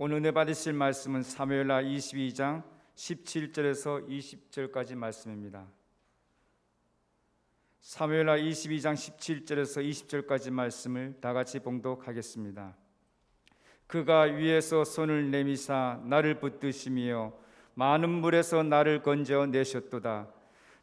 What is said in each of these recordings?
오늘 은혜 받으실 말씀은 사무엘하 22장 17절에서 20절까지 말씀입니다. 사무엘하 22장 17절에서 20절까지 말씀을 다 같이 봉독하겠습니다. 그가 위에서 손을 내미사 나를 붙드시며 많은 물에서 나를 건져 내셨도다.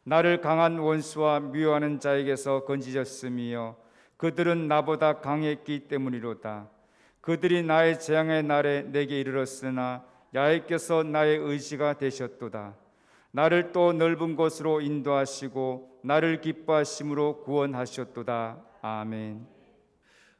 나를 강한 원수와 미워하는 자에게서 건지셨으며 그들은 나보다 강했기 때문이로다. 그들이 나의 재앙의 날에 내게 이르렀으나 야훼께서 나의 의지가 되셨도다. 나를 또 넓은 곳으로 인도하시고 나를 기뻐하심으로 구원하셨도다. 아멘.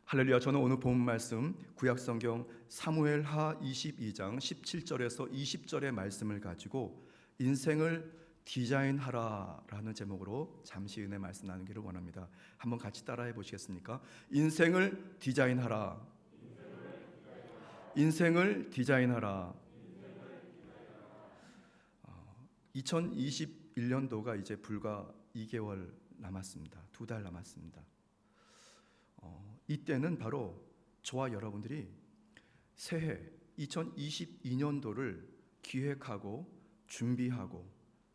할렐루야. 저는 오늘 본 말씀 구약성경 사무엘하 22장 17절에서 20절의 말씀을 가지고 인생을 디자인하라라는 제목으로 잠시 은혜 말씀 나누기를 원합니다. 한번 같이 따라해 보시겠습니까? 인생을 디자인하라. 인생을 디자인하라. 2021년도가 이제 불과 2개월 남았습니다. 2달 남았습니다. 이때는 바로 저와 여러분들이 새해 2022년도를 기획하고 준비하고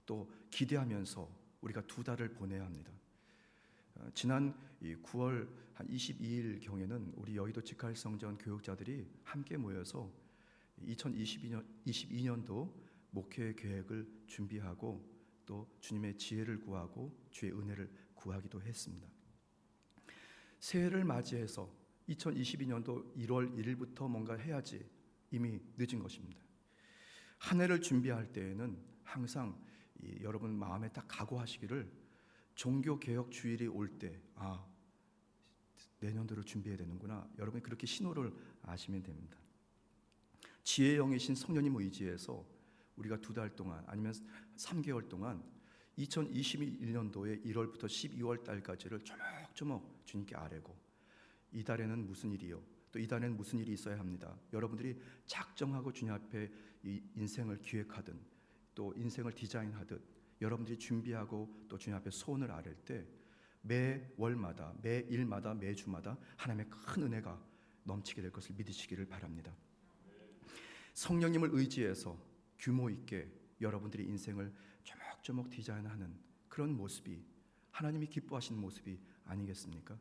또 기대하면서 우리가 2달을 보내야 합니다. 지난 9월 한 22일 경에는 우리 여의도 직할성전 교육자들이 함께 모여서 2022년도 목회 계획을 준비하고 또 주님의 지혜를 구하고 주의 은혜를 구하기도 했습니다. 새해를 맞이해서 2022년도 1월 1일부터 뭔가 해야지 이미 늦은 것입니다. 한 해를 준비할 때에는 항상 여러분 마음에 딱 각오하시기를 종교개혁 주일이 올 때 내년도를 준비해야 되는구나. 여러분이 그렇게 신호를 아시면 됩니다. 지혜의 영이신 성령님 의지해서 우리가 2달 동안 아니면 3개월 동안 2021년도에 1월부터 12월 달까지를 조목조목 주님께 아뢰고 이 달에는 무슨 일이요? 또 이 달에는 무슨 일이 있어야 합니다. 여러분들이 작정하고 주님 앞에 이 인생을 기획하든 또 인생을 디자인하듯 여러분들이 준비하고 또 주님 앞에 소원을 아뢰 때 매월마다 매일마다 매주마다 하나님의 큰 은혜가 넘치게 될 것을 믿으시기를 바랍니다. 성령님을 의지해서 규모 있게 여러분들이 인생을 조목조목 디자인하는 그런 모습이 하나님이 기뻐하시는 모습이 아니겠습니까?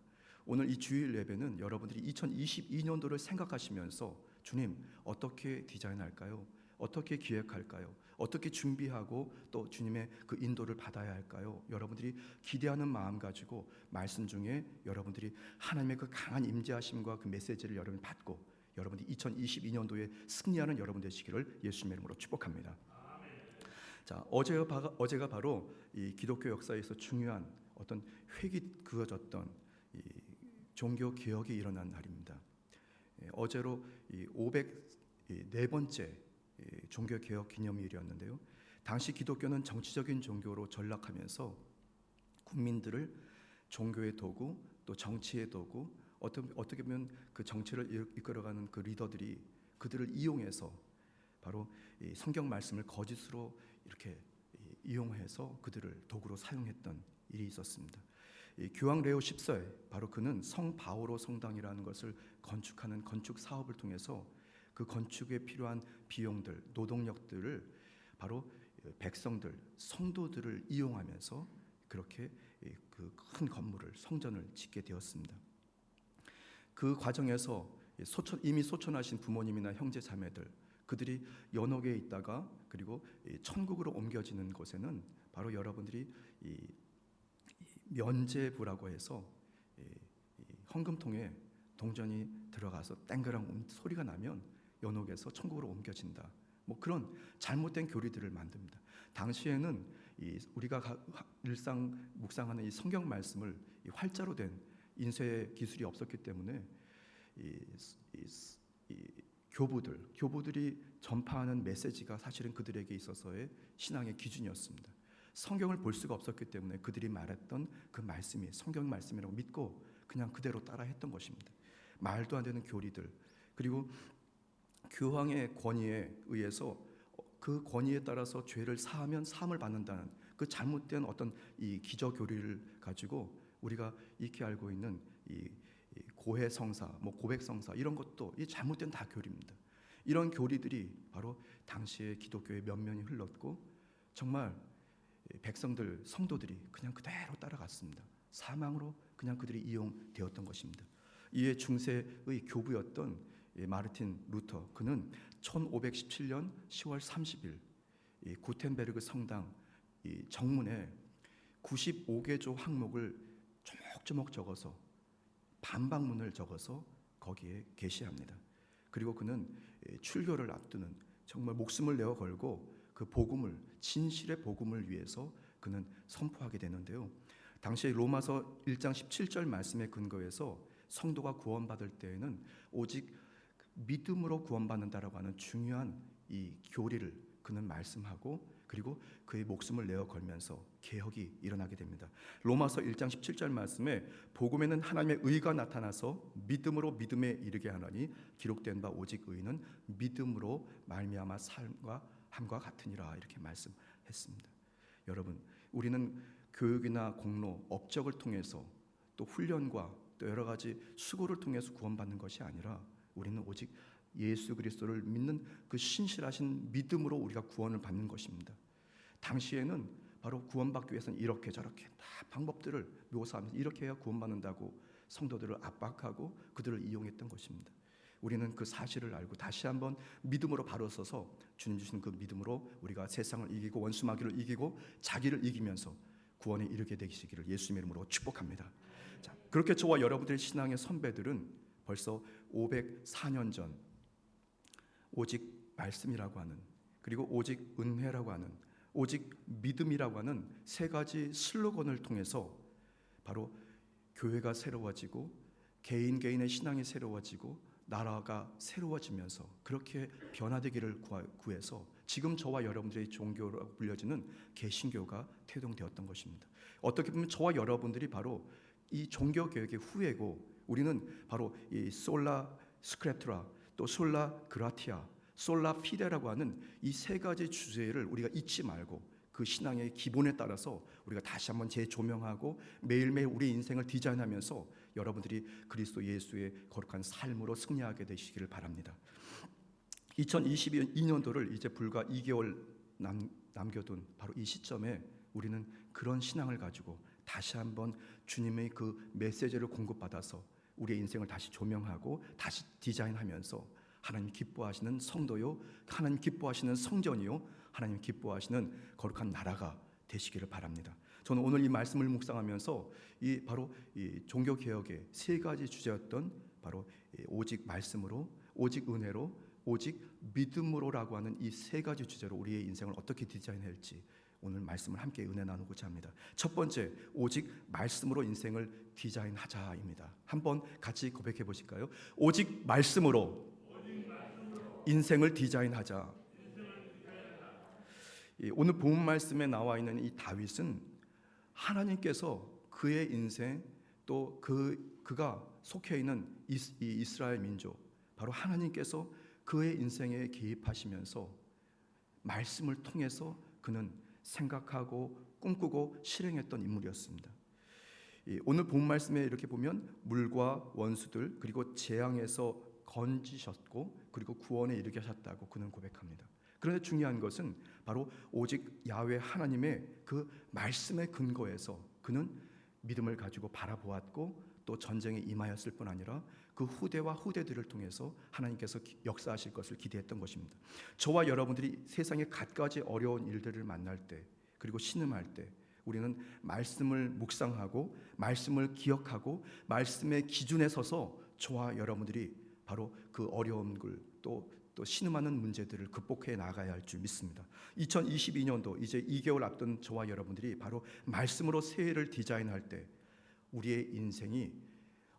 오늘 이 주일 예배는 여러분들이 2022년도를 생각하시면서 주님 어떻게 디자인할까요? 어떻게 기획할까요? 어떻게 준비하고 또 주님의 그 인도를 받아야 할까요? 여러분들이 기대하는 마음 가지고 말씀 중에 여러분들이 하나님의 그 강한 임재하심과 그 메시지를 여러분이 받고 여러분들이 2022년도에 승리하는 여러분 되시기를 예수님의 이름으로 축복합니다. 자, 어제가 바로 이 기독교 역사에서 중요한 어떤 획이 그어졌던 이 종교 개혁이 일어난 날입니다. 어제로 이 504번째 종교 개혁 기념일이었는데요. 당시 기독교는 정치적인 종교로 전락하면서 국민들을 종교의 도구 또 정치의 도구 어떻게 보면 그 정치를 이끌어가는 그 리더들이 그들을 이용해서 바로 이 성경 말씀을 거짓으로 이렇게 이용해서 그들을 도구로 사용했던 일이 있었습니다. 교황 레오 10세 바로 그는 성 바오로 성당이라는 것을 건축하는 건축 사업을 통해서 그 건축에 필요한 비용들, 노동력들을 바로 백성들, 성도들을 이용하면서 그렇게 그 큰 건물을 성전을 짓게 되었습니다. 그 과정에서 이미 소천하신 부모님이나 형제 자매들 그들이 연옥에 있다가 그리고 천국으로 옮겨지는 곳에는 바로 여러분들이 이 면제부라고 해서 헌금통에 동전이 들어가서 땡그랑 소리가 나면 연옥에서 천국으로 옮겨진다. 뭐 그런 잘못된 교리들을 만듭니다. 당시에는 우리가 일상 묵상하는 이 성경 말씀을 활자로 된 인쇄 기술이 없었기 때문에 교부들이 전파하는 메시지가 사실은 그들에게 있어서의 신앙의 기준이었습니다. 성경을 볼 수가 없었기 때문에 그들이 말했던 그 말씀이 성경 말씀이라고 믿고 그냥 그대로 따라했던 것입니다. 말도 안 되는 교리들 그리고 교황의 권위에 의해서 그 권위에 따라서 죄를 사하면 사함을 받는다는 그 잘못된 어떤 이 기저 교리를 가지고 우리가 익히 알고 있는 이 고해 성사, 뭐 고백 성사 이런 것도 이 잘못된 다 교리입니다. 이런 교리들이 바로 당시의 기독교의 면면이 흘렀고 정말 백성들, 성도들이 그냥 그대로 따라갔습니다. 사망으로 그냥 그들이 이용되었던 것입니다. 이에 중세의 교부였던 마르틴 루터, 그는 1517년 10월 30일 구텐베르그 성당 정문에 95개조 항목을 조목조목 적어서 반박문을 적어서 거기에 게시합니다. 그리고 그는 출교를 앞두는 정말 목숨을 내어 걸고 그 복음을, 진실의 복음을 위해서 그는 선포하게 되는데요. 당시 로마서 1장 17절 말씀에 근거해서 성도가 구원받을 때에는 오직 믿음으로 구원받는다라고 하는 중요한 이 교리를 그는 말씀하고, 그리고 그의 목숨을 내어 걸면서 개혁이 일어나게 됩니다. 로마서 1장 17절 말씀에 복음에는 하나님의 의가 나타나서 믿음으로 믿음에 이르게 하나니 기록된 바 오직 의는 믿음으로 말미암아 삶과 같으니라, 이렇게 말씀했습니다. 여러분, 우리는 교육이나 공로, 업적을 통해서 또 훈련과 또 여러 가지 수고를 통해서 구원받는 것이 아니라 우리는 오직 예수 그리스도를 믿는 그 신실하신 믿음으로 우리가 구원을 받는 것입니다. 당시에는 바로 구원받기 위해서는 이렇게 저렇게 다 방법들을 묘사하면서 이렇게 해야 구원받는다고 성도들을 압박하고 그들을 이용했던 것입니다. 우리는 그 사실을 알고 다시 한번 믿음으로 바로 서서 주님 주신 그 믿음으로 우리가 세상을 이기고 원수 마귀를 이기고 자기를 이기면서 구원에 이르게 되시기를 예수님의 이름으로 축복합니다. 자, 그렇게 저와 여러분들의 신앙의 선배들은 벌써 504년 전 오직 말씀이라고 하는, 그리고 오직 은혜라고 하는, 오직 믿음이라고 하는 세 가지 슬로건을 통해서 바로 교회가 새로워지고 개인의 신앙이 새로워지고 나라가 새로워지면서 그렇게 변화되기를 구해서 지금 저와 여러분들의 종교라고 불려지는 개신교가 태동되었던 것입니다. 어떻게 보면 저와 여러분들이 바로 이 종교 개혁의 후예고, 우리는 바로 이 솔라 스크립투라, 또 솔라 그라티아, 솔라 피데라고 하는 이 세 가지 주제를 우리가 잊지 말고 그 신앙의 기본에 따라서 우리가 다시 한번 재조명하고 매일매일 우리 인생을 디자인하면서 여러분들이 그리스도 예수의 거룩한 삶으로 승리하게 되시기를 바랍니다. 2022년도를 이제 불과 2개월 남겨둔 바로 이 시점에 우리는 그런 신앙을 가지고 다시 한번 주님의 그 메시지를 공급받아서 우리의 인생을 다시 조명하고 다시 디자인하면서 하나님 기뻐하시는 성도요, 하나님 기뻐하시는 성전이요, 하나님 기뻐하시는 거룩한 나라가 되시기를 바랍니다. 저는 오늘 이 말씀을 묵상하면서 바로 이 종교 개혁의 세 가지 주제였던 바로 오직 말씀으로, 오직 은혜로, 오직 믿음으로라고 하는 이 세 가지 주제로 우리의 인생을 어떻게 디자인할지 오늘 말씀을 함께 은혜 나누고자 합니다. 첫 번째, 오직 말씀으로 인생을 디자인하자입니다. 한번 같이 고백해 보실까요? 오직 말씀으로 인생을 디자인하자. 오늘 본문 말씀에 나와 있는 이 다윗은 하나님께서 그의 인생, 또 그가 속해 있는 이 이스라엘 민족, 바로 하나님께서 그의 인생에 개입하시면서 말씀을 통해서 그는 생각하고 꿈꾸고 실행했던 인물이었습니다. 오늘 본 말씀에 이렇게 보면 물과 원수들 그리고 재앙에서 건지셨고 그리고 구원에 이르게 하셨다고 그는 고백합니다. 그런데 중요한 것은 바로 오직 야훼 하나님의 그 말씀의 근거에서 그는 믿음을 가지고 바라보았고 또 전쟁에 임하였을 뿐 아니라 그 후대와 후대들을 통해서 하나님께서 역사하실 것을 기대했던 것입니다. 저와 여러분들이 세상의 갖가지 어려운 일들을 만날 때 그리고 신음할 때 우리는 말씀을 묵상하고 말씀을 기억하고 말씀의 기준에 서서 저와 여러분들이 바로 그 어려움을 또 신음하는 문제들을 극복해 나가야 할 줄 믿습니다. 2022년도 이제 2개월 앞둔 저와 여러분들이 바로 말씀으로 새해를 디자인할 때 우리의 인생이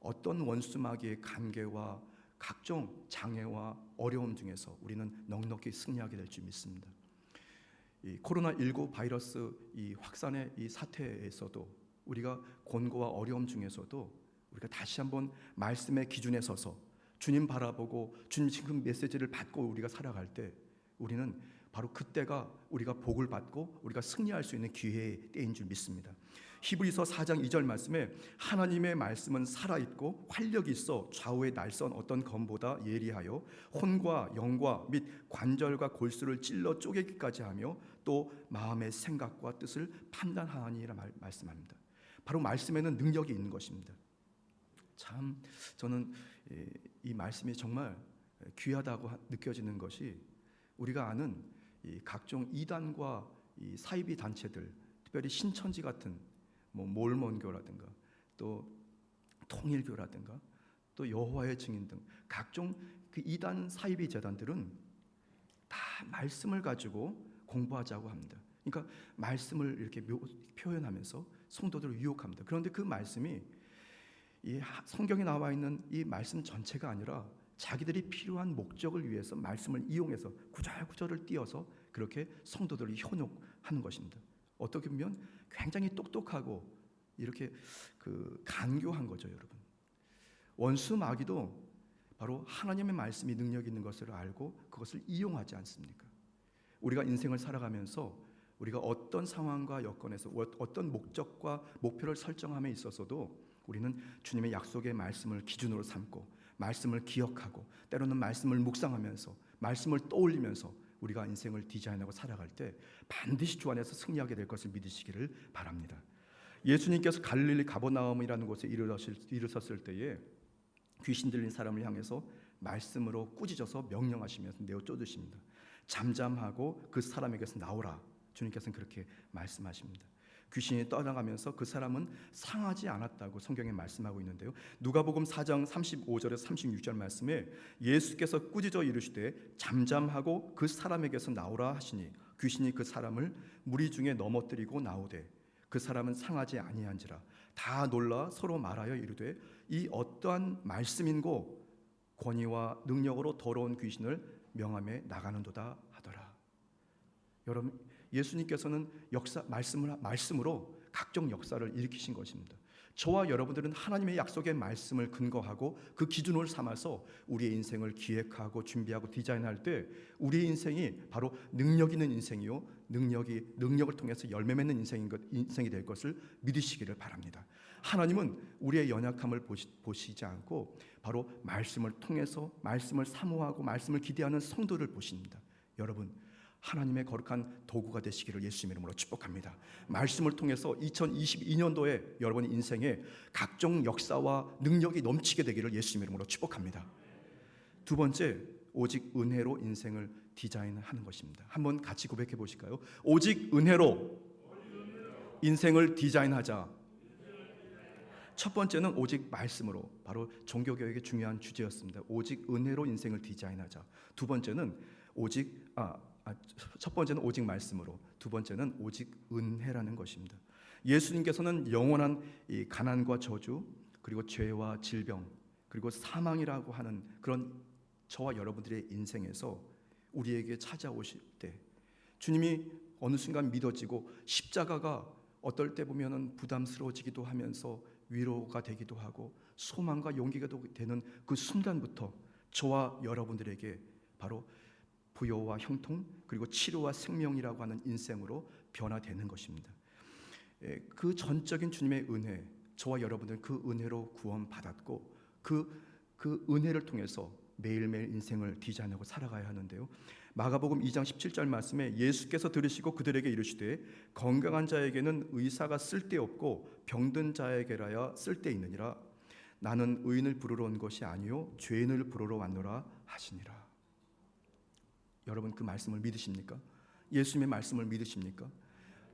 어떤 원수마귀의 관계와 각종 장애와 어려움 중에서 우리는 넉넉히 승리하게 될 줄 믿습니다. 이 코로나19 바이러스 이 확산의 이 사태에서도 우리가 곤고와 어려움 중에서도 우리가 다시 한번 말씀의 기준에 서서 주님 바라보고 주님 지금 메시지를 받고 우리가 살아갈 때 우리는 바로 그때가 우리가 복을 받고 우리가 승리할 수 있는 기회의 때인 줄 믿습니다. 히브리서 4장 2절 말씀에 하나님의 말씀은 살아있고 활력이 있어 좌우에 날선 어떤 검보다 예리하여 혼과 영과 및 관절과 골수를 찔러 쪼개기까지 하며 또 마음의 생각과 뜻을 판단하니라 말씀합니다. 바로 말씀에는 능력이 있는 것입니다. 참 저는 이 말씀이 정말 귀하다고 느껴지는 것이 우리가 아는 이 각종 이단과 이 사이비 단체들, 특별히 신천지 같은 몰몬교라든가 또 통일교라든가 또 여호와의 증인 등 각종 그 이단 사이비 재단들은 다 말씀을 가지고 공부하자고 합니다. 그러니까 말씀을 이렇게 표현하면서 성도들을 유혹합니다. 그런데 그 말씀이 이 성경에 나와 있는 이 말씀 전체가 아니라 자기들이 필요한 목적을 위해서 말씀을 이용해서 구절구절을 띄어서 그렇게 성도들을 현혹하는 것입니다. 어떻게 보면 굉장히 똑똑하고 이렇게 간교한 거죠, 여러분. 원수 마귀도 바로 하나님의 말씀이 능력 있는 것을 알고 그것을 이용하지 않습니까? 우리가 인생을 살아가면서 우리가 어떤 상황과 여건에서 어떤 목적과 목표를 설정함에 있어서도 우리는 주님의 약속의 말씀을 기준으로 삼고 말씀을 기억하고 때로는 말씀을 묵상하면서 말씀을 떠올리면서 우리가 인생을 디자인하고 살아갈 때 반드시 주 안에서 승리하게 될 것을 믿으시기를 바랍니다. 예수님께서 갈릴리 가버나움이라는 곳에 이르렀을 때에 귀신 들린 사람을 향해서 말씀으로 꾸짖어서 명령하시면서 내어 쫓으십니다. 잠잠하고 그 사람에게서 나오라. 주님께서는 그렇게 말씀하십니다. 귀신이 떠나가면서 그 사람은 상하지 않았다고 성경에 말씀하고 있는데요. 누가복음 4장 35절에서 36절 말씀에 예수께서 꾸짖어 이르시되 잠잠하고 그 사람에게서 나오라 하시니 귀신이 그 사람을 무리 중에 넘어뜨리고 나오되 그 사람은 상하지 아니한지라. 다 놀라 서로 말하여 이르되 이 어떠한 말씀인고 권위와 능력으로 더러운 귀신을 명함에 나가는도다 하더라. 여러분, 예수님께서는 말씀으로 각종 역사를 일으키신 것입니다. 저와 여러분들은 하나님의 약속의 말씀을 근거하고 그 기준을 삼아서 우리의 인생을 기획하고 준비하고 디자인할 때 우리의 인생이 바로 능력 있는 인생이요 능력을 통해서 열매 맺는 인생이 될 것을 믿으시기를 바랍니다. 하나님은 우리의 연약함을 보시지 않고 바로 말씀을 통해서 말씀을 사모하고 말씀을 기대하는 성도를 보십니다. 여러분, 하나님의 거룩한 도구가 되시기를 예수님 이름으로 축복합니다. 말씀을 통해서 2022년도에 여러분의 인생에 각종 역사와 능력이 넘치게 되기를 예수님 이름으로 축복합니다. 두 번째, 오직 은혜로 인생을 디자인하는 것입니다. 한번 같이 고백해 보실까요? 오직 은혜로 인생을 디자인하자. 첫 번째는 오직 말씀으로, 바로 종교개혁의 중요한 주제였습니다. 오직 은혜로 인생을 디자인하자. 두 번째는 첫 번째는 오직 말씀으로, 두 번째는 오직 은혜라는 것입니다. 예수님께서는 영원한 이 가난과 저주, 그리고 죄와 질병, 그리고 사망이라고 하는 그런 저와 여러분들의 인생에서 우리에게 찾아오실 때 주님이 어느 순간 믿어지고 십자가가 어떨 때 보면은 부담스러워지기도 하면서 위로가 되기도 하고 소망과 용기가 되는 그 순간부터 저와 여러분들에게 바로 부여와 형통 그리고 치료와 생명이라고 하는 인생으로 변화되는 것입니다. 그 전적인 주님의 은혜, 저와 여러분들은 그 은혜로 구원받았고 그 은혜를 통해서 매일매일 인생을 디자인하고 살아가야 하는데요. 마가복음 2장 17절 말씀에 예수께서 들으시고 그들에게 이르시되 건강한 자에게는 의사가 쓸데없고 병든 자에게라야 쓸데있느니라. 나는 의인을 부르러 온 것이 아니요 죄인을 부르러 왔노라 하시니라. 여러분, 그 말씀을 믿으십니까? 예수님의 말씀을 믿으십니까?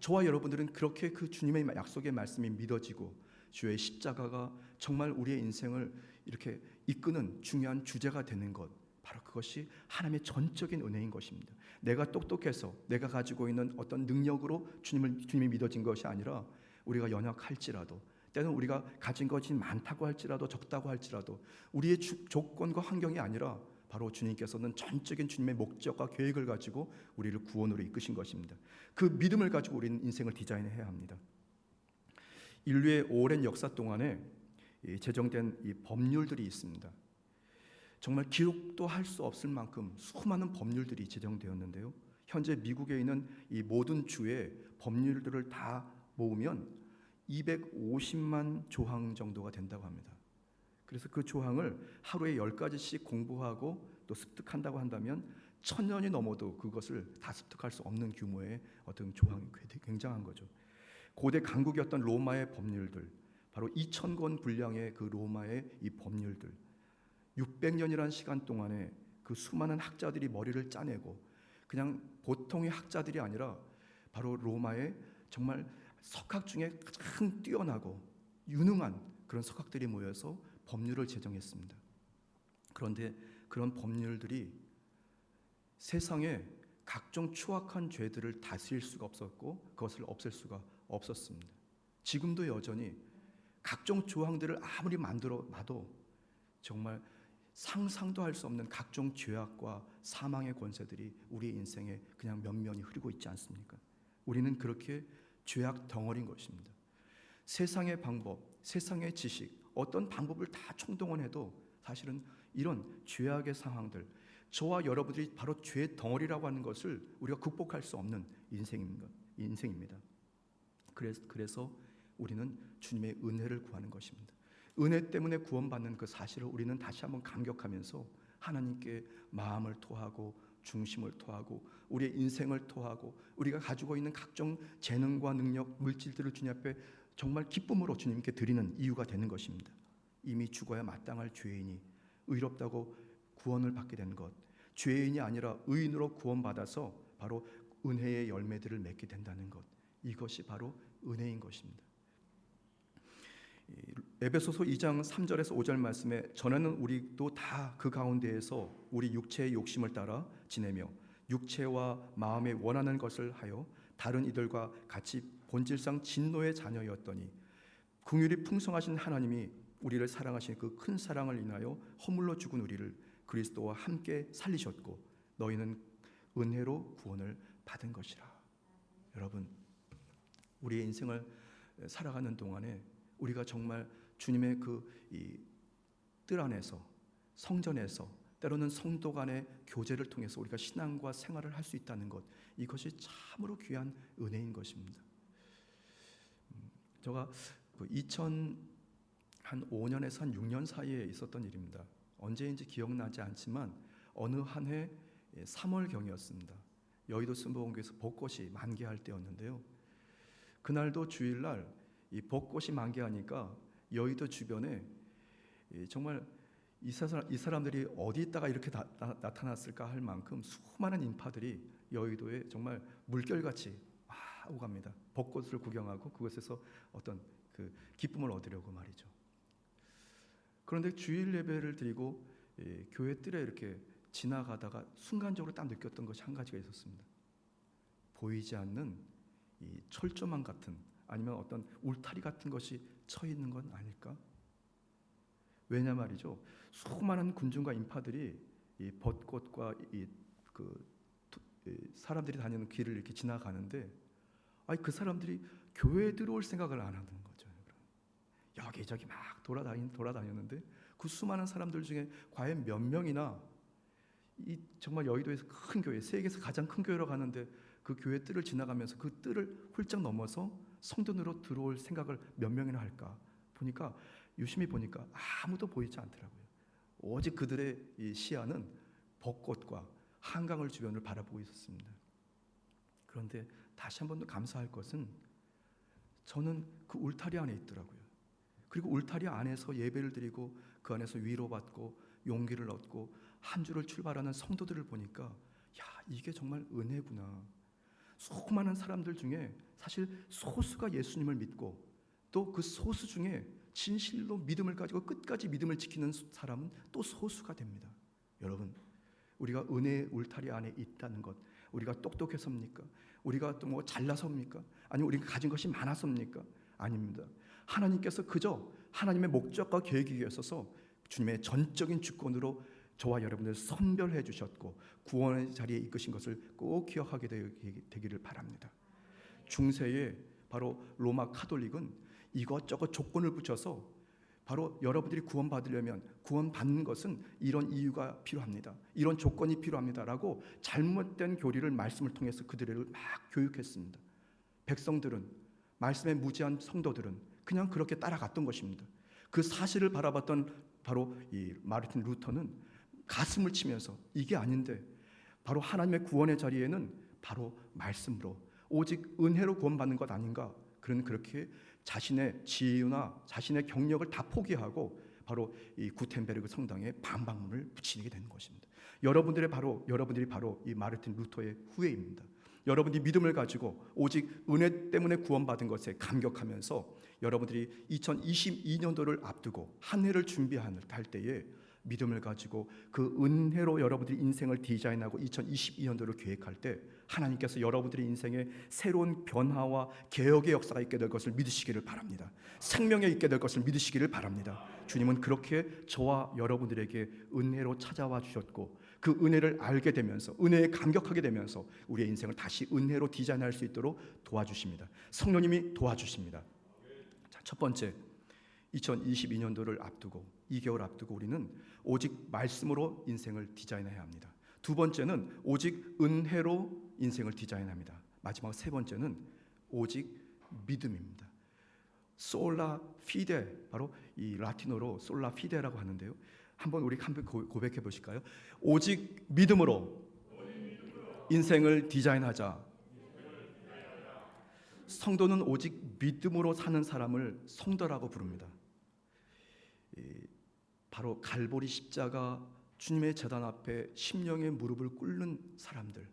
저와 여러분들은 그렇게 그 주님의 약속의 말씀이 믿어지고 주의 십자가가 정말 우리의 인생을 이렇게 이끄는 중요한 주제가 되는 것, 바로 그것이 하나님의 전적인 은혜인 것입니다. 내가 똑똑해서 내가 가지고 있는 어떤 능력으로 주님이 믿어진 것이 아니라 우리가 연약할지라도 때는 우리가 가진 것이 많다고 할지라도 적다고 할지라도 우리의 조건과 환경이 아니라 바로 주님께서는 전적인 주님의 목적과 계획을 가지고 우리를 구원으로 이끄신 것입니다. 그 믿음을 가지고 우리는 인생을 디자인해야 합니다. 인류의 오랜 역사 동안에 제정된 이 법률들이 있습니다. 정말 기록도 할 수 없을 만큼 수많은 법률들이 제정되었는데요. 현재 미국에 있는 이 모든 주의 법률들을 다 모으면 250만 조항 정도가 된다고 합니다. 그래서 그 조항을 하루에 10가지씩 공부하고 또 습득한다고 한다면 1000년이 넘어도 그것을 다 습득할 수 없는 규모의 어떤 조항이 굉장한 거죠. 고대 강국이었던 로마의 법률들, 바로 2000권 분량의 그 로마의 이 법률들, 600년이라는 시간 동안에 그 수많은 학자들이 머리를 짜내고, 그냥 보통의 학자들이 아니라 바로 로마의 정말 석학 중에 가장 뛰어나고 유능한 그런 석학들이 모여서 법률을 제정했습니다. 그런데 그런 법률들이 세상에 각종 추악한 죄들을 다스릴 수가 없었고 그것을 없앨 수가 없었습니다. 지금도 여전히 각종 조항들을 아무리 만들어 놔도 정말 상상도 할 수 없는 각종 죄악과 사망의 권세들이 우리 인생에 그냥 면면이 흐르고 있지 않습니까? 우리는 그렇게 죄악 덩어리인 것입니다. 세상의 방법, 세상의 지식, 어떤 방법을 다 총동원해도 사실은 이런 죄악의 상황들, 저와 여러분들이 바로 죄 덩어리라고 하는 것을 우리가 극복할 수 없는 인생입니다. 그래서 우리는 주님의 은혜를 구하는 것입니다. 은혜 때문에 구원받는 그 사실을 우리는 다시 한번 감격하면서 하나님께 마음을 토하고 중심을 토하고 우리의 인생을 토하고 우리가 가지고 있는 각종 재능과 능력, 물질들을 주님 앞에 정말 기쁨으로 주님께 드리는 이유가 되는 것입니다. 이미 죽어야 마땅할 죄인이 의롭다고 구원을 받게 된 것, 죄인이 아니라 의인으로 구원받아서 바로 은혜의 열매들을 맺게 된다는 것, 이것이 바로 은혜인 것입니다. 에베소서 2장 3절에서 5절 말씀에 전에는 우리도 다 그 가운데에서 우리 육체의 욕심을 따라 지내며 육체와 마음에 원하는 것을 하여 다른 이들과 같이 본질상 진노의 자녀였더니 긍휼이 풍성하신 하나님이 우리를 사랑하신 그 큰 사랑을 인하여 허물로 죽은 우리를 그리스도와 함께 살리셨고 너희는 은혜로 구원을 받은 것이라. 여러분, 우리의 인생을 살아가는 동안에 우리가 정말 주님의 그 뜰 안에서, 성전에서, 때로는 성도 간의 교제를 통해서 우리가 신앙과 생활을 할 수 있다는 것, 이것이 참으로 귀한 은혜인 것입니다. 제가 2005년에서 한 6년 사이에 있었던 일입니다. 언제인지 기억나지 않지만 어느 한 해 3월경이었습니다. 여의도 순복음교회에서 벚꽃이 만개할 때였는데요. 그날도 주일날 이 벚꽃이 만개하니까 여의도 주변에 정말 이 사람들이 어디 있다가 이렇게 나타났을까 할 만큼 수많은 인파들이 여의도에 정말 물결같이 오갑니다. 벚꽃을 구경하고 그곳에서 어떤 그 기쁨을 얻으려고 말이죠. 그런데 주일 예배를 드리고 교회 뜰에 이렇게 지나가다가 순간적으로 딱 느꼈던 것이 한 가지가 있었습니다. 보이지 않는 이 철조망 같은, 아니면 어떤 울타리 같은 것이 쳐 있는 건 아닐까? 왜냐 말이죠. 수많은 군중과 인파들이 이 벚꽃과 사람들이 다니는 길을 이렇게 지나가는데, 그 사람들이 교회에 들어올 생각을 안 하는 거죠. 여기저기 막 돌아다녔는데 그 수많은 사람들 중에 과연 몇 명이나 이 정말 여의도에서 큰 교회, 세계에서 가장 큰 교회로 가는데 그 교회 뜰을 지나가면서 그 뜰을 훌쩍 넘어서 성전으로 들어올 생각을 몇 명이나 할까? 유심히 보니까 아무도 보이지 않더라고요. 오직 그들의 이 시야는 벚꽃과 한강을 주변을 바라보고 있었습니다. 그런데 다시 한 번 더 감사할 것은 저는 그 울타리 안에 있더라고요. 그리고 울타리 안에서 예배를 드리고 그 안에서 위로받고 용기를 얻고 한 주를 출발하는 성도들을 보니까 이게 정말 은혜구나. 수많은 사람들 중에 사실 소수가 예수님을 믿고 또 그 소수 중에 진실로 믿음을 가지고 끝까지 믿음을 지키는 사람은 또 소수가 됩니다. 여러분, 우리가 은혜의 울타리 안에 있다는 것, 우리가 똑똑해서입니까? 우리가 또 뭐 잘나서입니까? 아니면 우리가 가진 것이 많아서입니까? 아닙니다. 하나님께서 그저 하나님의 목적과 계획이 있어서 주님의 전적인 주권으로 저와 여러분을 선별해 주셨고 구원의 자리에 이끄신 것을 꼭 기억하게 되기를 바랍니다. 중세에 바로 로마 카톨릭은 이것저것 조건을 붙여서 바로 여러분들이 구원받으려면 구원받는 것은 이런 이유가 필요합니다. 이런 조건이 필요합니다라고 잘못된 교리를 말씀을 통해서 그들을 막 교육했습니다. 백성들은 말씀에 무지한 성도들은 그냥 그렇게 따라갔던 것입니다. 그 사실을 바라봤던 바로 이 마르틴 루터는 가슴을 치면서 이게 아닌데 바로 하나님의 구원의 자리에는 바로 말씀으로 오직 은혜로 구원받는 것 아닌가. 그는 그렇게 자신의 지혜나 자신의 경력을 다 포기하고 바로 이 구텐베르그 성당에 반박문을 붙이게 되는 것입니다. 여러분들이 바로 이 마르틴 루터의 후예입니다. 여러분들이 믿음을 가지고 오직 은혜 때문에 구원받은 것에 감격하면서 여러분들이 2022년도를 앞두고 한 해를 준비할 때에 믿음을 가지고 그 은혜로 여러분들이 인생을 디자인하고 2022년도를 계획할 때 하나님께서 여러분들의 인생에 새로운 변화와 개혁의 역사가 있게 될 것을 믿으시기를 바랍니다. 생명에 있게 될 것을 믿으시기를 바랍니다. 주님은 그렇게 저와 여러분들에게 은혜로 찾아와 주셨고 그 은혜를 알게 되면서 은혜에 감격하게 되면서 우리의 인생을 다시 은혜로 디자인할 수 있도록 도와주십니다. 성령님이 도와주십니다. 자, 첫 번째, 2022년도를 앞두고 2개월 앞두고 우리는 오직 말씀으로 인생을 디자인해야 합니다. 두 번째는 오직 은혜로 인생을 디자인합니다. 마지막 세 번째는 오직 믿음입니다. 솔라 피데, 바로 이 라틴어로 솔라 피데라고 하는데요. 한번 고백해 보실까요? 오직 믿음으로 인생을 디자인하자. 성도는 오직 믿음으로 사는 사람을 성도라고 부릅니다. 바로 갈보리 십자가 주님의 제단 앞에 심령의 무릎을 꿇는 사람들,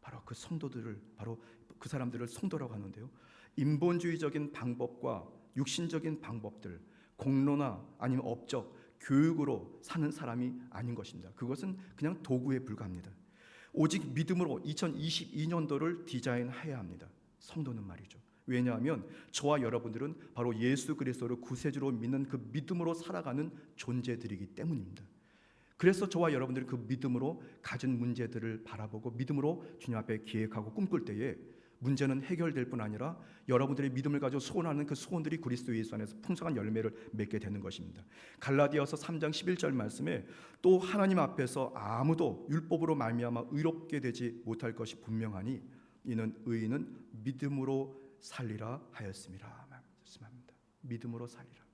바로 그 성도들을, 바로 그 사람들을 성도라고 하는데요. 인본주의적인 방법과 육신적인 방법들, 공로나 아니면 업적, 교육으로 사는 사람이 아닌 것입니다. 그것은 그냥 도구에 불과합니다. 오직 믿음으로 2022년도를 디자인해야 합니다. 성도는 말이죠. 왜냐하면 저와 여러분들은 바로 예수 그리스도를 구세주로 믿는 그 믿음으로 살아가는 존재들이기 때문입니다. 그래서 저와 여러분들이 그 믿음으로 가진 문제들을 바라보고 믿음으로 주님 앞에 기획하고 꿈꿀 때에 문제는 해결될 뿐 아니라 여러분들의 믿음을 가지고 소원하는 그 소원들이 그리스도 예수 안에서 풍성한 열매를 맺게 되는 것입니다. 갈라디아서 3장 11절 말씀에 또 하나님 앞에서 아무도 율법으로 말미암아 의롭게 되지 못할 것이 분명하니 이는 의인은 믿음으로 살리라 하였습니다. 말씀합니다. 믿음으로 살리라.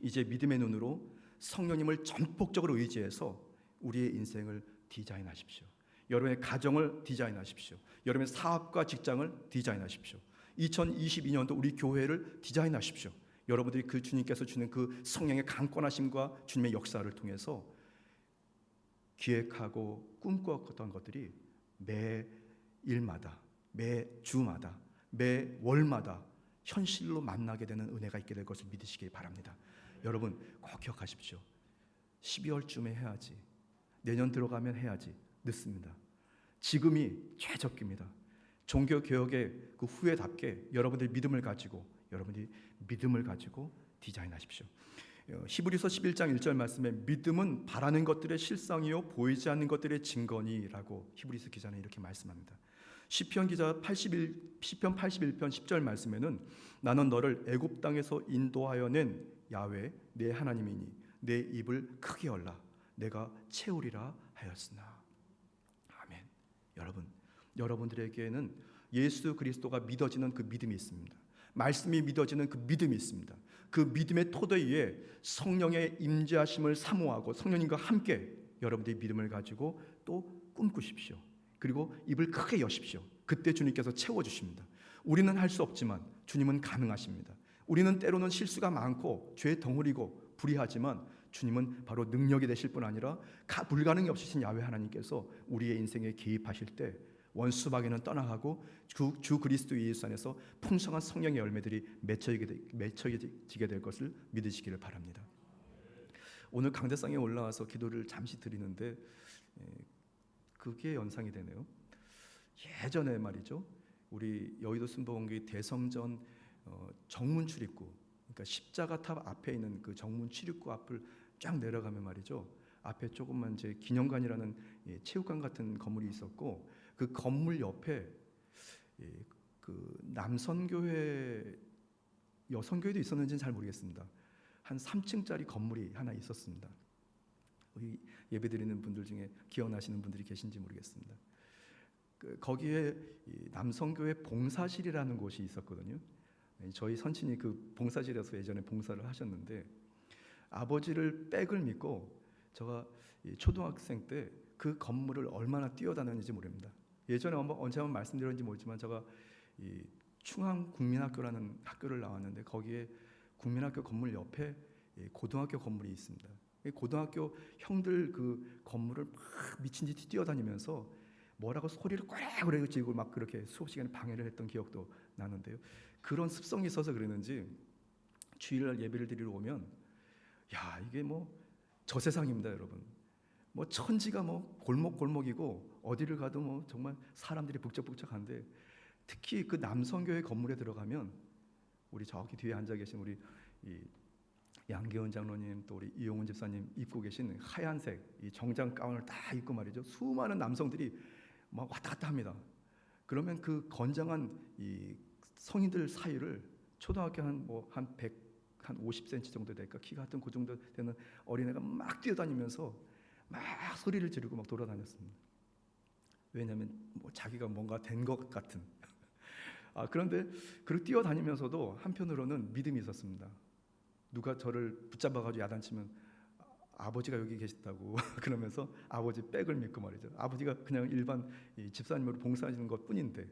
이제 믿음의 눈으로 성령님을 전폭적으로 의지해서 우리의 인생을 디자인하십시오. 여러분의 가정을 디자인하십시오. 여러분의 사업과 직장을 디자인하십시오. 2022년도 우리 교회를 디자인하십시오. 여러분들이 그 주님께서 주는 그 성령의 강권하심과 주님의 역사를 통해서 기획하고 꿈꾸었던 것들이 매 일마다, 매 주마다, 매 월마다 현실로 만나게 되는 은혜가 있게 될 것을 믿으시기 바랍니다. 여러분 꼭 기억하십시오. 12월쯤에 해야지, 내년 들어가면 해야지, 늦습니다. 지금이 최적기입니다. 종교개혁의 그 후에답게 여러분들이 믿음을 가지고 디자인하십시오. 히브리서 11장 1절 말씀에 믿음은 바라는 것들의 실상이요 보이지 않는 것들의 증거니라고 히브리서 기자는 이렇게 말씀합니다. 시편 81편 10절 말씀에는 나는 너를 애굽 땅에서 인도하여 낸 야훼 내 하나님이니 내 입을 크게 열라 내가 채우리라 하였으나. 아멘. 여러분들에게는 예수 그리스도가 믿어지는 그 믿음이 있습니다. 말씀이 믿어지는 그 믿음이 있습니다. 그 믿음의 토대 위에 성령의 임재하심을 사모하고 성령님과 함께 여러분들이 믿음을 가지고 또 꿈꾸십시오. 그리고 입을 크게 여십시오. 그때 주님께서 채워주십니다. 우리는 할 수 없지만 주님은 가능하십니다. 우리는 때로는 실수가 많고 죄의 덩어리고 불의하지만 주님은 바로 능력이 되실 뿐 아니라 불가능이 없으신 야훼 하나님께서 우리의 인생에 개입하실 때 원수마귀는 떠나가고 주 그리스도 예수 안에서 풍성한 성령의 열매들이 맺혀지게 될 것을 믿으시기를 바랍니다. 오늘 강대상에 올라와서 기도를 잠시 드리는데 그게 연상이 되네요. 예전에 말이죠, 우리 여의도 순복음교회 대성전 정문 출입구, 그러니까 십자가탑 앞에 있는 그 정문 출입구 앞을 쫙 내려가면 말이죠, 앞에 조금만 이제 기념관이라는 체육관 같은 건물이 있었고 그 건물 옆에 그 남선교회, 여성교회도 있었는지는 잘 모르겠습니다. 한 3층짜리 건물이 하나 있었습니다. 우리 예배드리는 분들 중에 기억나시는 분들이 계신지 모르겠습니다. 거기에 이 남성교회 봉사실이라는 곳이 있었거든요. 저희 선친이 그 봉사실에서 예전에 봉사를 하셨는데 아버지를 백을 믿고 제가 초등학생 때 그 건물을 얼마나 뛰어다녔는지 모릅니다. 예전에 언제 한번 말씀드렸는지 모르지만 제가 이 충암국민학교라는 학교를 나왔는데 거기에 국민학교 건물 옆에 고등학교 건물이 있습니다. 고등학교 형들 그 건물을 막 미친 듯이 뛰어다니면서 뭐라고 소리를 꼬레꼬레 지르고 막 그렇게 수업 시간에 방해를 했던 기억도 나는데요. 그런 습성이 있어서 그랬는지 주일날 예배를 드리러 오면 야 이게 뭐 저 세상입니다, 여러분. 뭐 천지가 뭐 골목골목이고 어디를 가도 뭐 정말 사람들이 북적북적한데 특히 그 남성교회 건물에 들어가면 우리 저기 뒤에 앉아 계신 우리 이 양계원 장로님 또 우리 이용훈 집사님 입고 계신 하얀색 이 정장 가운을 다 입고 말이죠. 수많은 남성들이 막 왔다 갔다 합니다. 그러면 그 건장한 이 성인들 사이를 초등학교 한 50cm 정도 될까 키가 하여튼 그 정도 되는 어린애가 막 뛰어다니면서 막 소리를 지르고 막 돌아다녔습니다. 왜냐하면 뭐 자기가 뭔가 된 것 같은. 그런데 그렇게 뛰어다니면서도 한편으로는 믿음이 있었습니다. 누가 저를 붙잡아가지고 야단치면 아버지가 여기 계시다고 그러면서 아버지 백을 믿고 말이죠. 아버지가 그냥 일반 집사님으로 봉사하시는 것뿐인데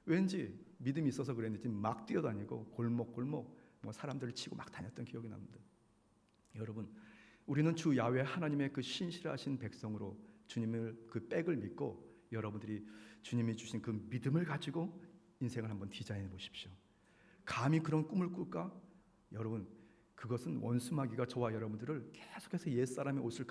왠지 믿음이 있어서 그랬는지 막 뛰어다니고 골목골목 뭐 사람들을 치고 막 다녔던 기억이 납니다. 여러분, 우리는 주 야훼 하나님의 그 신실하신 백성으로 주님을 그 백을 믿고 여러분들이 주님이 주신 그 믿음을 가지고 인생을 한번 디자인해 보십시오. 감히 그런 꿈을 꿀까? 여러분, 그것은 원수마귀가 저와 여러분들을 계속해서 옛사람의 옷을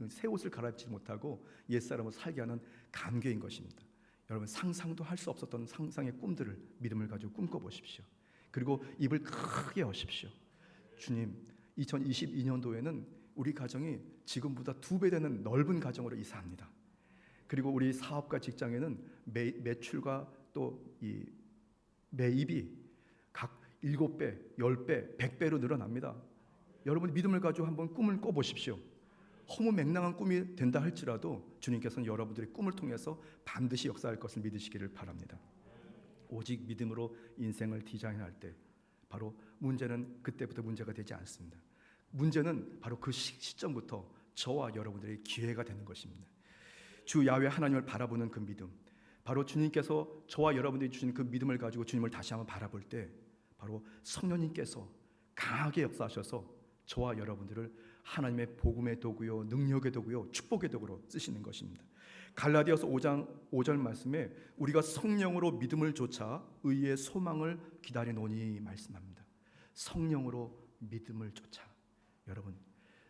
새 옷을 갈아입지 못하고 옛사람을 살게 하는 간계인 것입니다. 여러분, 상상도 할 수 없었던 상상의 꿈들을 믿음을 가지고 꿈꿔보십시오. 그리고 입을 크게 여십시오. 주님, 2022년도에는 우리 가정이 지금보다 2배 되는 넓은 가정으로 이사합니다. 그리고 우리 사업과 직장에는 매출과 또 이 매입이 각 7배, 10배, 100배로 늘어납니다. 여러분 믿음을 가지고 한번 꿈을 꿔보십시오. 허무맹랑한 꿈이 된다 할지라도 주님께서는 여러분들의 꿈을 통해서 반드시 역사할 것을 믿으시기를 바랍니다. 오직 믿음으로 인생을 디자인할 때 바로 문제는 그때부터 문제가 되지 않습니다. 문제는 바로 그 시점부터 저와 여러분들의 기회가 되는 것입니다. 주 야훼 하나님을 바라보는 그 믿음, 바로 주님께서 저와 여러분들이 주신 그 믿음을 가지고 주님을 다시 한번 바라볼 때 바로 성령님께서 강하게 역사하셔서 저와 여러분들을 하나님의 복음의 도구요, 능력의 도구요, 축복의 도구로 쓰시는 것입니다. 갈라디아서 5장 5절 말씀에 우리가 성령으로 믿음을 좇아 의의 소망을 기다리노니 말씀합니다. 성령으로 믿음을 좇아. 여러분,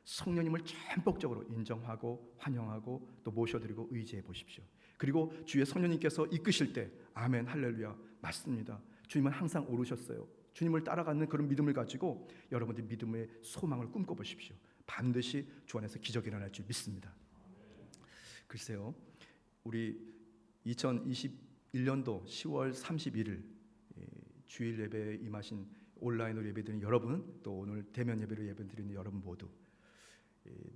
성령님을 전폭적으로 인정하고 환영하고 또 모셔드리고 의지해 보십시오. 그리고 주의 성령님께서 이끄실 때 아멘 할렐루야 맞습니다. 주님은 항상 오르셨어요. 주님을 따라가는 그런 믿음을 가지고 여러분들 믿음의 소망을 꿈꿔보십시오. 반드시 주 안에서 기적이 일어날 줄 믿습니다. 글쎄요, 우리 2021년도 10월 31일 주일 예배에 임하신 온라인으로 예배드리는 여러분, 또 오늘 대면 예배로 예배드리는 여러분 모두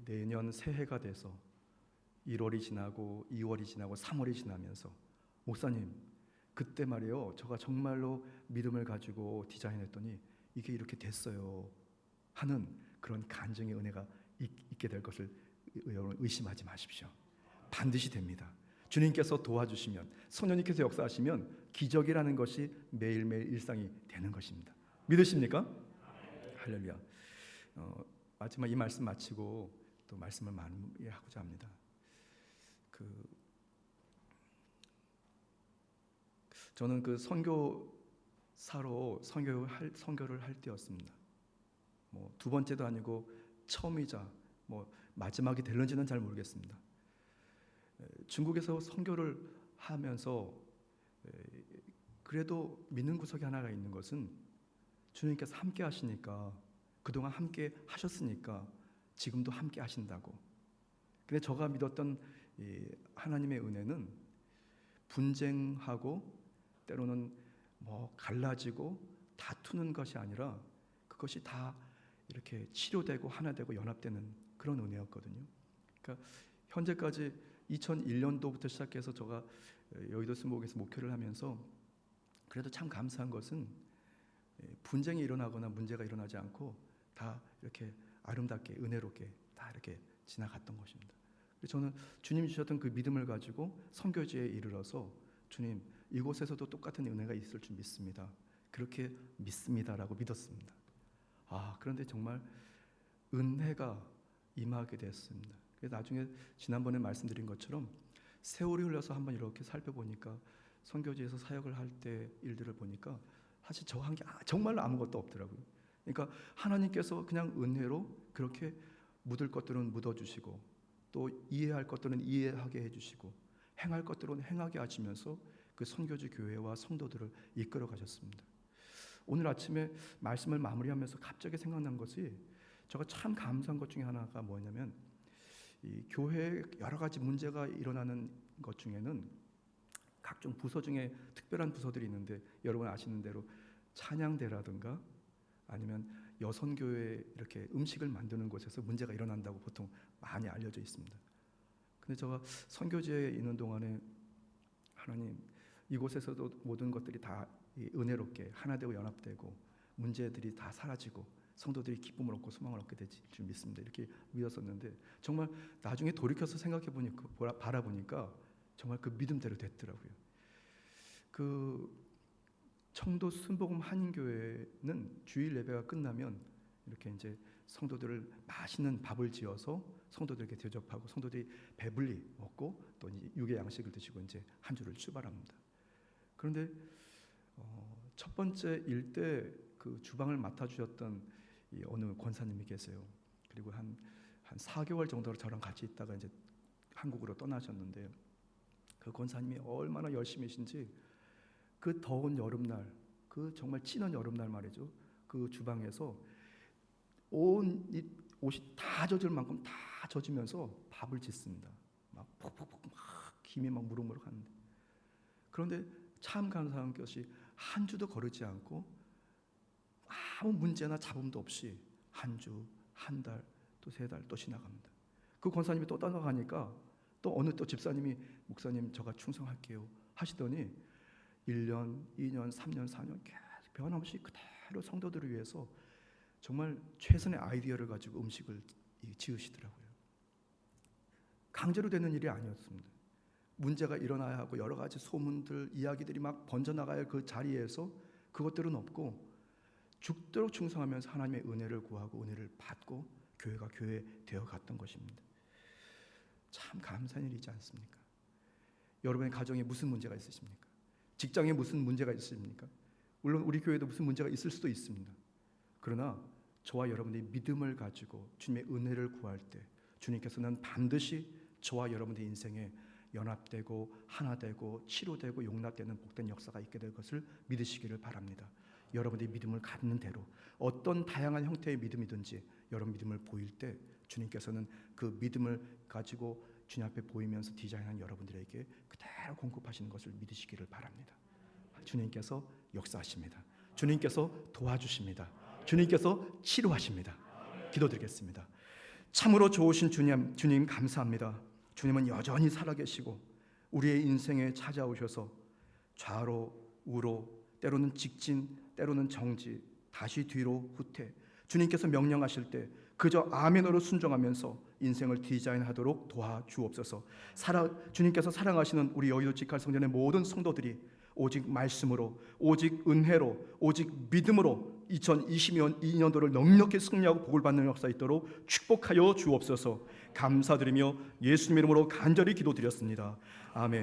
내년 새해가 돼서 1월이 지나고 2월이 지나고 3월이 지나면서 목사님 그때 말이에요, 제가 정말로 믿음을 가지고 디자인했더니 이게 이렇게 됐어요 하는 그런 간증의 은혜가 있게 될 것을 여러분 의심하지 마십시오. 반드시 됩니다. 주님께서 도와주시면, 성령님께서 역사하시면 기적이라는 것이 매일매일 일상이 되는 것입니다. 믿으십니까? 할렐루야. 마지막 이 말씀 마치고 또 말씀을 마무리하고자 합니다. 저는 그 선교사로 선교를 할 때였습니다. 뭐 두 번째도 아니고 처음이자 뭐 마지막이 될는지는 잘 모르겠습니다. 중국에서 선교를 하면서 그래도 믿는 구석이 하나가 있는 것은 주님께서 함께 하시니까, 그동안 함께 하셨으니까 지금도 함께 하신다고. 근데 제가 믿었던 하나님의 은혜는 분쟁하고 때로는 뭐 갈라지고 다투는 것이 아니라 그것이 다 이렇게 치료되고 하나 되고 연합되는 그런 은혜였거든요. 그러니까 현재까지 2001년도부터 시작해서 제가 여의도 순복음에서 목회를 하면서 그래도 참 감사한 것은 분쟁이 일어나거나 문제가 일어나지 않고 다 이렇게 아름답게 은혜롭게 다 이렇게 지나갔던 것입니다. 그래서 저는 주님 주셨던 그 믿음을 가지고 선교지에 이르러서 주님 이곳에서도 똑같은 은혜가 있을 줄 믿습니다. 그렇게 믿습니다라고 믿었습니다. 그런데 정말 은혜가 임하게 됐습니다. 그래서 나중에 지난번에 말씀드린 것처럼 세월이 흘러서 한번 이렇게 살펴보니까 선교지에서 사역을 할 때 일들을 보니까 사실 저 한 게 정말로 아무것도 없더라고요. 그러니까 하나님께서 그냥 은혜로 그렇게 묻을 것들은 묻어주시고 또 이해할 것들은 이해하게 해주시고 행할 것들은 행하게 하시면서 그 선교지 교회와 성도들을 이끌어 가셨습니다. 오늘 아침에 말씀을 마무리하면서 갑자기 생각난 것이 제가 참 감사한 것 중에 하나가 뭐냐면 이 교회에 여러 가지 문제가 일어나는 것 중에는 각종 부서 중에 특별한 부서들이 있는데 여러분 아시는 대로 찬양대라든가 아니면 여선교회 이렇게 음식을 만드는 곳에서 문제가 일어난다고 보통 많이 알려져 있습니다. 근데 제가 선교지에 있는 동안에 하나님 이곳에서도 모든 것들이 다 은혜롭게 하나 되고 연합되고 문제들이 다 사라지고 성도들이 기쁨을 얻고 소망을 얻게 될 줄 믿습니다. 이렇게 믿었었는데 정말 나중에 돌이켜서 생각해 보니까 바라보니까 정말 그 믿음대로 됐더라고요. 그 청도 순복음 한인교회는 주일 예배가 끝나면 이렇게 이제 성도들을 맛있는 밥을 지어서 성도들에게 대접하고 성도들이 배불리 먹고 또 이제 육의 양식을 드시고 이제 한 주를 출발합니다. 그런데 첫 번째 일 때 그 주방을 맡아주셨던 이 어느 권사님이 계세요. 그리고 한 4개월 정도 저랑 같이 있다가 이제 한국으로 떠나셨는데 그 권사님이 얼마나 열심히신지 그 더운 여름날, 그 정말 찌는 여름날 말이죠. 그 주방에서 온 옷이 다 젖을 만큼 다 젖으면서 밥을 짓습니다. 막 푹푹푹 막 김이 막 무럭무럭 하는데 그런데 참 감사한 것이 한 주도 거르지 않고 아무 문제나 잡음도 없이 한 주, 한 달, 또 3달 또 지나갑니다. 그 권사님이 또 떠나가니까 또 어느 또 집사님이 목사님 저가 충성할게요 하시더니 1년, 2년, 3년, 4년 계속 변함없이 그대로 성도들을 위해서 정말 최선의 아이디어를 가지고 음식을 지으시더라고요. 강제로 되는 일이 아니었습니다. 문제가 일어나야 하고 여러 가지 소문들, 이야기들이 막 번져나가야 그 자리에서 그것들은 없고 죽도록 충성하면서 하나님의 은혜를 구하고 은혜를 받고 교회가 교회 되어 갔던 것입니다. 참 감사한 일이지 않습니까? 여러분의 가정에 무슨 문제가 있으십니까? 직장에 무슨 문제가 있습니까? 물론 우리 교회도 무슨 문제가 있을 수도 있습니다. 그러나 저와 여러분의 믿음을 가지고 주님의 은혜를 구할 때 주님께서는 반드시 저와 여러분의 인생에 연합되고 하나되고 치료되고 용납되는 복된 역사가 있게 될 것을 믿으시기를 바랍니다. 여러분의 믿음을 갖는 대로 어떤 다양한 형태의 믿음이든지 여러분 믿음을 보일 때 주님께서는 그 믿음을 가지고 주님 앞에 보이면서 디자인한 여러분들에게 그대로 공급하시는 것을 믿으시기를 바랍니다. 주님께서 역사하십니다. 주님께서 도와주십니다. 주님께서 치료하십니다. 기도드리겠습니다. 참으로 좋으신 주님 감사합니다. 주님은 여전히 살아계시고 우리의 인생에 찾아오셔서 좌로 우로 때로는 직진 때로는 정지 다시 뒤로 후퇴 주님께서 명령하실 때 그저 아멘으로 순종하면서 인생을 디자인하도록 도와주옵소서. 주님께서 사랑하시는 우리 여의도 직할 성전의 모든 성도들이 오직 말씀으로 오직 은혜로 오직 믿음으로 2022년도를 넉넉히 승리하고 복을 받는 역사 있도록 축복하여 주옵소서. 감사드리며 예수님 이름으로 간절히 기도드렸습니다. 아멘.